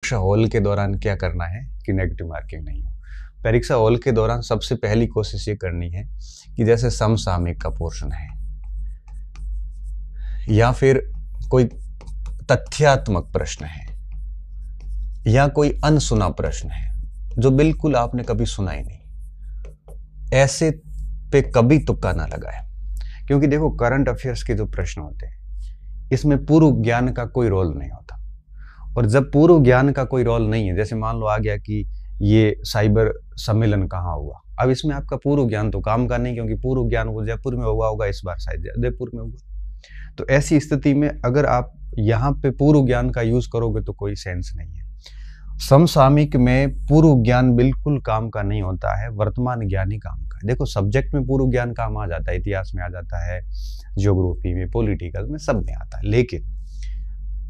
परीक्षा हॉल के दौरान क्या करना है कि नेगेटिव मार्किंग नहीं हो। परीक्षा हॉल के दौरान सबसे पहली कोशिश ये करनी है कि जैसे समसामयिक का पोर्शन है या फिर कोई तथ्यात्मक प्रश्न है या कोई अनसुना प्रश्न है जो बिल्कुल आपने कभी सुना ही नहीं, ऐसे पे कभी तुक्का ना लगाए। क्योंकि देखो, करंट अफेयर्स के जो प्रश्न होते हैं इसमें पूर्व ज्ञान का कोई रोल नहीं होता। और जब पूर्व ज्ञान का कोई रोल नहीं है, जैसे मान लो आ गया कि ये साइबर सम्मेलन कहाँ हुआ, अब इसमें आपका पूर्व ज्ञान तो काम का नहीं, क्योंकि पूर्व ज्ञान वो जयपुर में हुआ होगा, इस बार शायद जयपुर में हुआ। तो ऐसी स्थिति में अगर आप यहाँ पे पूर्व ज्ञान का यूज करोगे तो कोई सेंस नहीं है। समसामयिक में पूर्व ज्ञान बिल्कुल काम का नहीं होता है, वर्तमान ज्ञान ही काम का है। देखो, सब्जेक्ट में पूर्व ज्ञान काम आ जाता है, इतिहास में आ जाता है, ज्योग्राफी में, पॉलिटिकल में, सब में आता है, लेकिन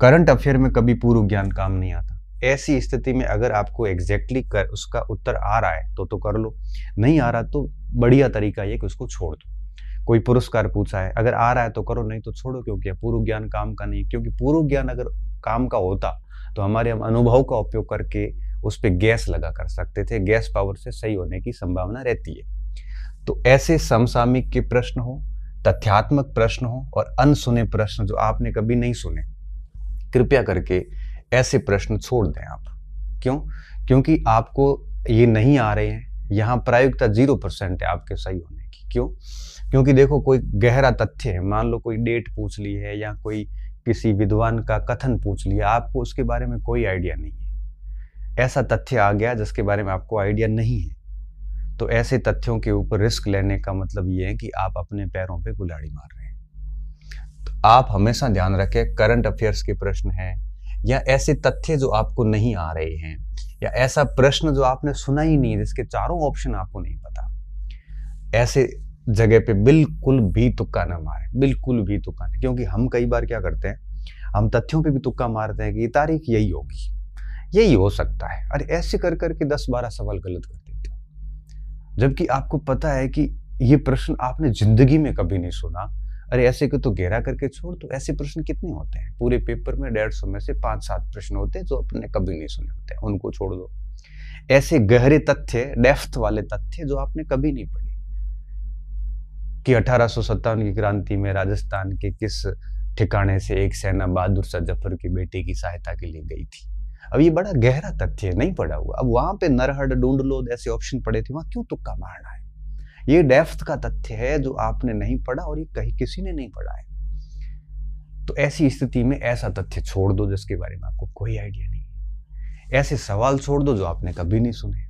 करंट अफेयर में कभी पूर्व ज्ञान काम नहीं आता। ऐसी स्थिति में अगर आपको एग्जैक्टली उसका उत्तर आ रहा है तो कर लो, नहीं आ रहा तो बढ़िया तरीका ये कि उसको छोड़ दो। कोई पुरस्कार पूछा है, अगर आ रहा है तो करो, नहीं तो छोड़ो, क्योंकि पूर्व ज्ञान काम का नहीं। क्योंकि पूर्व ज्ञान अगर काम का होता तो हमारे हम अनुभव का उपयोग करके उस पर गैस लगा कर सकते थे, गैस पावर से सही होने की संभावना रहती है। तो ऐसे समसामयिक के प्रश्न हो, तथ्यात्मक प्रश्न हो और अनसुने प्रश्न जो आपने कभी नहीं सुने, कृपया करके ऐसे प्रश्न छोड़ दें आप। क्यों? क्योंकि आपको ये नहीं आ रहे हैं, यहाँ प्रायोगिकता 0% है आपके सही होने की। क्यों? क्योंकि देखो, कोई गहरा तथ्य है, मान लो कोई डेट पूछ ली है या कोई किसी विद्वान का कथन पूछ लिया, आपको उसके बारे में कोई आइडिया नहीं है, ऐसा तथ्य आ गया जिसके बारे में आपको आइडिया नहीं है, तो ऐसे तथ्यों के ऊपर रिस्क लेने का मतलब ये है कि आप अपने पैरों पे कुल्हाड़ी मार रहे हैं। तो आप हमेशा ध्यान रखें, करंट अफेयर्स के प्रश्न हैं या ऐसे तथ्य जो आपको नहीं आ रहे हैं या ऐसा प्रश्न जो आपने सुना ही नहीं, जिसके चारों ऑप्शन आपको नहीं पता, ऐसे जगह पे बिल्कुल भी तुक्का ना मारे, बिल्कुल भी तुक्का नहीं। क्योंकि हम कई बार क्या करते हैं, हम तथ्यों पे भी तुक्का मारते हैं कि ये तारीख यही होगी, यही हो सकता है, अरे ऐसे कर करके 10-12 सवाल गलत कर देते हो, जबकि आपको पता है कि ये प्रश्न आपने जिंदगी में कभी नहीं सुना। अरे ऐसे को तो गहरा करके छोड़ दो, ऐसे प्रश्न कितने होते हैं पूरे पेपर में? 150 में से 5-7 प्रश्न होते हैं जो आपने कभी नहीं सुने होते हैं, उनको छोड़ दो। ऐसे गहरे तथ्य, डेप्थ वाले तथ्य जो आपने कभी नहीं पढ़े कि 1857 की क्रांति में राजस्थान के किस ठिकाने से एक सेना बहादुर शाह जफर की बेटे की सहायता के लिए गई थी। अब ये बड़ा गहरा तथ्य है, नहीं पढ़ा हुआ। अब वहां पे नरहड़, ढूंढ लो, ऐसे ऑप्शन पड़े थे, वहां क्यों तुक्का मारना है? ये डेप्थ का तथ्य है जो आपने नहीं पढ़ा और ये कहीं किसी ने नहीं पढ़ा है। तो ऐसी स्थिति में ऐसा तथ्य छोड़ दो जिसके बारे में आपको कोई आइडिया नहीं है, ऐसे सवाल छोड़ दो जो आपने कभी नहीं सुने।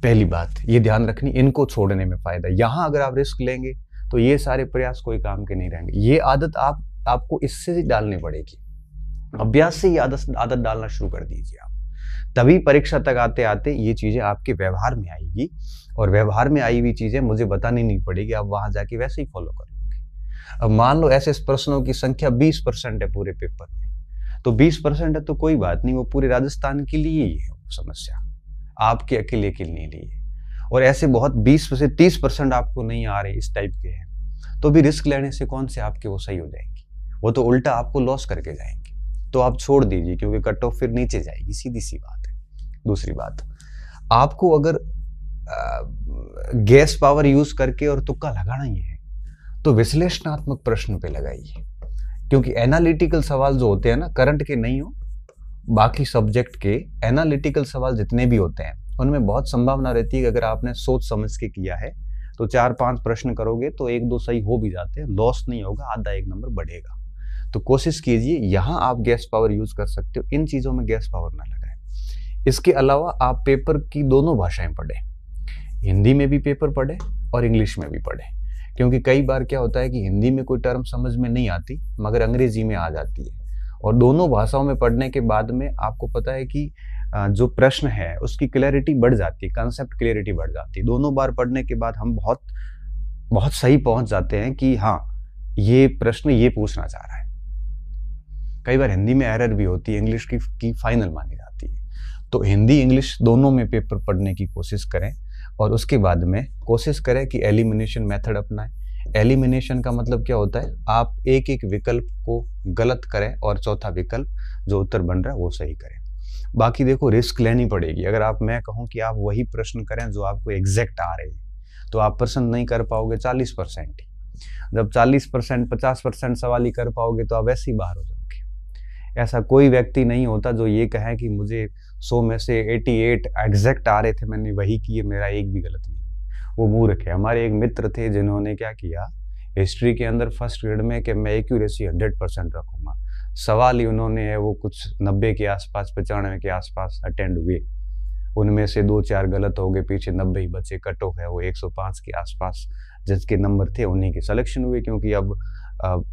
पहली बात ये ध्यान रखनी, इनको छोड़ने में फायदा। यहां अगर आप रिस्क लेंगे तो ये सारे प्रयास कोई काम के नहीं रहेंगे। ये आदत आपको इससे ही डालनी पड़ेगी, अभ्यास से ये आदत डालना शुरू कर दीजिए आप, तभी परीक्षा तक आते आते ये चीजें आपके व्यवहार में आएगी और व्यवहार में आई हुई चीजें मुझे बतानी नहीं पड़ेगी, आप वहां जाके वैसे ही फॉलो कर लोगे। अब मान लो ऐसे प्रश्नों की संख्या 20% है पूरे पेपर में, तो 20% है तो कोई बात नहीं, वो पूरे राजस्थान के लिए ही है वो समस्या, आपके अकेले के लिए। और ऐसे बहुत 20 से 30% आपको नहीं आ रहे, इस टाइप के हैं, तो भी रिस्क लेने से कौन से आपके वो सही हो जाएंगे, वो तो उल्टा आपको लॉस करके जाएंगे। तो आप छोड़ दीजिए, क्योंकि कट ऑफ फिर नीचे जाएगी, सीधी सी बात है। दूसरी बात, आपको अगर गैस पावर यूज करके और तुक्का लगाना ही है तो विश्लेषणात्मक प्रश्न पे लगाइए, क्योंकि एनालिटिकल सवाल जो होते हैं ना, करंट के नहीं हो, बाकी सब्जेक्ट के एनालिटिकल सवाल जितने भी होते हैं उनमें बहुत संभावना रहती है कि अगर आपने सोच समझ के किया है तो 4-5 प्रश्न करोगे तो 1-2 सही हो भी जाते हैं, लॉस नहीं होगा, आधा 1 नंबर बढ़ेगा। तो कोशिश कीजिए, यहां आप गैस पावर यूज कर सकते हो, इन चीजों में गैस पावर ना लगाएं। इसके अलावा आप पेपर की दोनों भाषाएं पढ़ें, हिंदी में भी पेपर पढ़ें और इंग्लिश में भी पढ़ें, क्योंकि कई बार क्या होता है कि हिंदी में कोई टर्म समझ में नहीं आती मगर अंग्रेजी में आ जाती है, और दोनों भाषाओं में पढ़ने के बाद में आपको पता है कि जो प्रश्न है उसकी क्लैरिटी बढ़ जाती है, कंसेप्ट क्लैरिटी बढ़ जाती है। दोनों बार पढ़ने के बाद हम बहुत सही पहुंच जाते हैं कि हाँ, ये प्रश्न ये पूछना चाह रहा है। कई बार हिंदी में एरर भी होती है, इंग्लिश की फाइनल मानी जाती है। तो हिंदी इंग्लिश दोनों में पेपर पढ़ने की कोशिश करें और उसके बाद में कोशिश करें कि एलिमिनेशन मेथड अपनाएं। एलिमिनेशन का मतलब क्या होता है, आप एक एक विकल्प को गलत करें और चौथा विकल्प जो उत्तर बन रहा है वो सही करें। बाकी देखो रिस्क लेनी पड़ेगी। अगर मैं कहूँ कि आप वही प्रश्न करें जो आपको एग्जैक्ट आ रहे हैं, तो आप प्रश्न नहीं कर पाओगे 40% ही। जब 40% 50% सवाल ही कर पाओगे तो आप वैसे ही बाहर हो जाओगे। ऐसा कोई व्यक्ति नहीं होता जो ये कहे कि मुझे 100 में से 88 एग्जैक्ट आ रहे थे, मैंने वही किए, मेरा एक भी गलत नहीं। वो मूर्ख है। हमारे एक मित्र थे जिन्होंने क्या किया हिस्ट्री के अंदर फर्स्ट ग्रेड में कि मैं एक्यूरेसी 100% रखूंगा। सवाल ही उन्होंने है वो कुछ 90 के आसपास 95 के आसपास अटेंड हुए, उनमें से 2-4 गलत हो गए, पीछे 90 ही बचे। कट ऑफ है वो 105 के आसपास जिसके नंबर थे उन्हीं के सिलेक्शन हुए। क्योंकि अब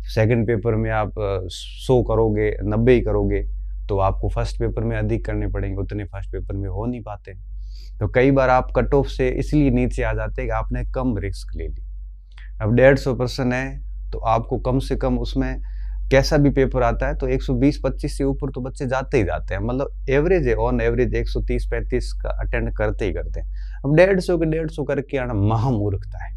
सेकंड पेपर में आप 100 करोगे 90 ही करोगे तो आपको फर्स्ट पेपर में अधिक करने पड़ेंगे, उतने फर्स्ट पेपर में हो नहीं पाते। तो कई बार आप कट ऑफ से इसलिए नीचे आ जाते हैं कि आपने कम रिस्क ले ली। अब 150% है तो आपको कम से कम उसमें कैसा भी पेपर आता है तो 120-25 से ऊपर तो बच्चे जाते ही जाते हैं। मतलब एवरेज है, ऑन एवरेज 130-35 का अटेंड करते ही करते हैं। अब 150 के 150 करके आना महामूर्खता है।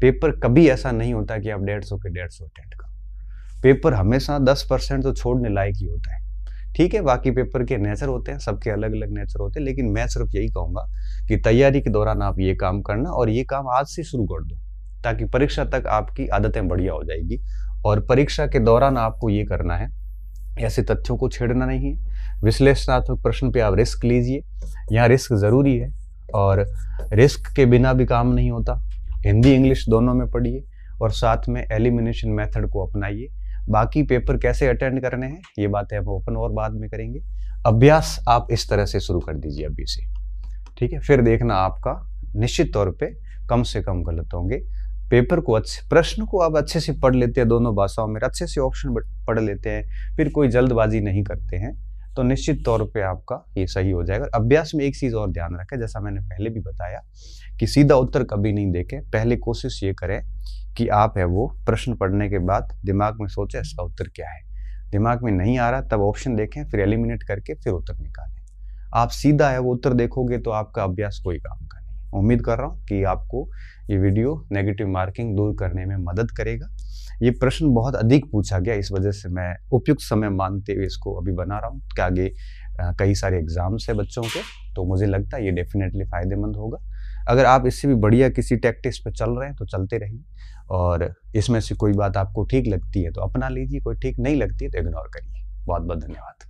पेपर कभी ऐसा नहीं होता कि आप 150 के 150 अटेंड करो। पेपर हमेशा 10% तो छोड़ने लायक ही होता है। ठीक है, बाकी पेपर के नेचर होते हैं, सबके अलग अलग नेचर होते हैं, लेकिन मैं सिर्फ यही कहूंगा कि तैयारी के दौरान आप ये काम करना, और ये काम आज से शुरू कर दो ताकि परीक्षा तक आपकी आदतें बढ़िया हो जाएगी। और परीक्षा के दौरान आपको ये करना है, ऐसे तथ्यों को छेड़ना नहीं है। विश्लेषणात्मक प्रश्न पे आप रिस्क लीजिए, यहाँ रिस्क ज़रूरी है और रिस्क के बिना भी काम नहीं होता। हिंदी इंग्लिश दोनों में पढ़िए और साथ में एलिमिनेशन मेथड को अपनाइए। बाकी पेपर कैसे अटेंड करने हैं ये बातें हम ओपन और बाद में करेंगे। अभ्यास आप इस तरह से शुरू कर दीजिए अभी से, ठीक है। फिर देखना आपका निश्चित तौर पे कम से कम गलत होंगे। पेपर को प्रश्न को आप अच्छे से पढ़ लेते हैं, दोनों भाषाओं में अच्छे से ऑप्शन पढ़ लेते हैं, फिर कोई जल्दबाजी नहीं करते हैं, तो निश्चित तौर पे आपका ये सही हो जाएगा। अभ्यास में एक चीज़ और ध्यान रखें, जैसा मैंने पहले भी बताया कि सीधा उत्तर कभी नहीं देखें। पहले कोशिश ये करें कि आप है वो प्रश्न पढ़ने के बाद दिमाग में सोचें इसका उत्तर क्या है। दिमाग में नहीं आ रहा तब ऑप्शन देखें, फिर एलिमिनेट करके फिर उत्तर निकालें। आप सीधा है वो उत्तर देखोगे तो आपका अभ्यास कोई काम का नहीं। उम्मीद कर रहा हूँ कि आपको ये वीडियो नेगेटिव मार्किंग दूर करने में मदद करेगा। ये प्रश्न बहुत अधिक पूछा गया, इस वजह से मैं उपयुक्त समय मानते हुए इसको अभी बना रहा हूँ कि आगे कई सारे एग्जाम्स है बच्चों के, तो मुझे लगता है ये डेफिनेटली फायदेमंद होगा। अगर आप इससे भी बढ़िया किसी टैक्टिक्स पे चल रहे हैं तो चलते रहिए, और इसमें से कोई बात आपको ठीक लगती है तो अपना लीजिए, कोई ठीक नहीं लगती है तो इग्नोर करिए। बहुत बहुत धन्यवाद।